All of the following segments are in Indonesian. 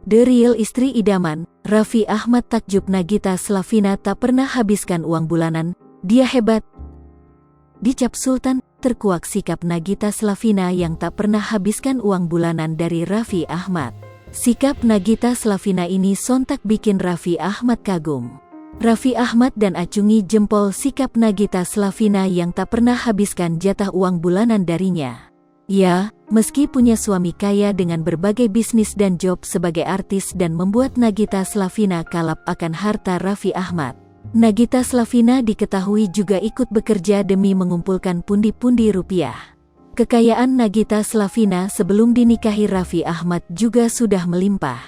The Real Istri Idaman, Raffi Ahmad takjub Nagita Slavina tak pernah habiskan uang bulanan, dia hebat. Dicap Sultan, terkuak sikap Nagita Slavina yang tak pernah habiskan uang bulanan dari Raffi Ahmad. Sikap Nagita Slavina ini sontak bikin Raffi Ahmad kagum. Raffi Ahmad dan acungi jempol sikap Nagita Slavina yang tak pernah habiskan jatah uang bulanan darinya. Ya, meski punya suami kaya dengan berbagai bisnis dan job sebagai artis dan membuat Nagita Slavina kalap akan harta Raffi Ahmad, Nagita Slavina diketahui juga ikut bekerja demi mengumpulkan pundi-pundi rupiah. Kekayaan Nagita Slavina sebelum dinikahi Raffi Ahmad juga sudah melimpah.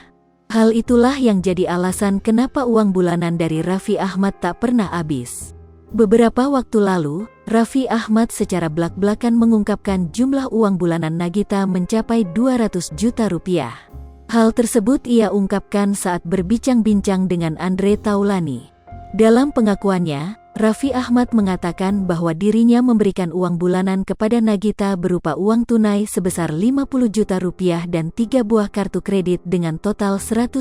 Hal itulah yang jadi alasan kenapa uang bulanan dari Raffi Ahmad tak pernah habis. Beberapa waktu lalu, Raffi Ahmad secara blak-blakan mengungkapkan jumlah uang bulanan Nagita mencapai 200 juta rupiah. Hal tersebut ia ungkapkan saat berbincang-bincang dengan Andre Taulany. Dalam pengakuannya, Raffi Ahmad mengatakan bahwa dirinya memberikan uang bulanan kepada Nagita berupa uang tunai sebesar 50 juta rupiah dan 3 buah kartu kredit dengan total 150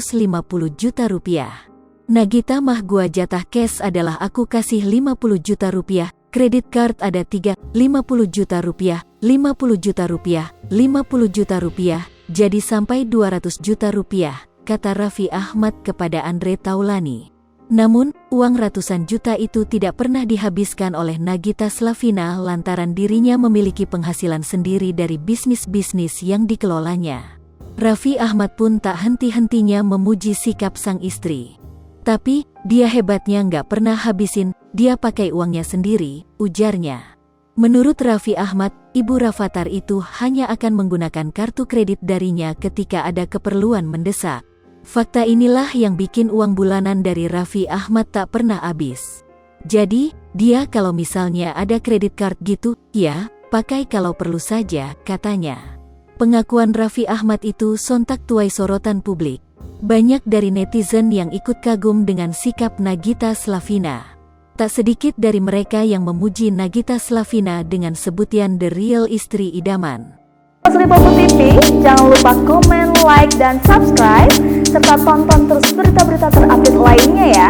juta rupiah. Nagita mah gua jatah cash adalah aku kasih 50 juta rupiah, kredit card ada 3, 50 juta rupiah, 50 juta rupiah, 50 juta rupiah, jadi sampai 200 juta rupiah, kata Raffi Ahmad kepada Andre Taulany. Namun, uang ratusan juta itu tidak pernah dihabiskan oleh Nagita Slavina lantaran dirinya memiliki penghasilan sendiri dari bisnis-bisnis yang dikelolanya. Raffi Ahmad pun tak henti-hentinya memuji sikap sang istri. Tapi, dia hebatnya nggak pernah habisin, dia pakai uangnya sendiri, ujarnya. Menurut Raffi Ahmad, Ibu Rafattar itu hanya akan menggunakan kartu kredit darinya ketika ada keperluan mendesak. Fakta inilah yang bikin uang bulanan dari Raffi Ahmad tak pernah habis. Jadi, dia kalau misalnya ada kredit card gitu, ya, pakai kalau perlu saja, katanya. Pengakuan Raffi Ahmad itu sontak tuai sorotan publik. Banyak dari netizen yang ikut kagum dengan sikap Nagita Slavina. Tak sedikit dari mereka yang memuji Nagita Slavina dengan sebutan The Real Istri Idaman. Lipopo TV, jangan lupa komen, like, dan subscribe, serta tonton terus berita-berita terupdate lainnya ya.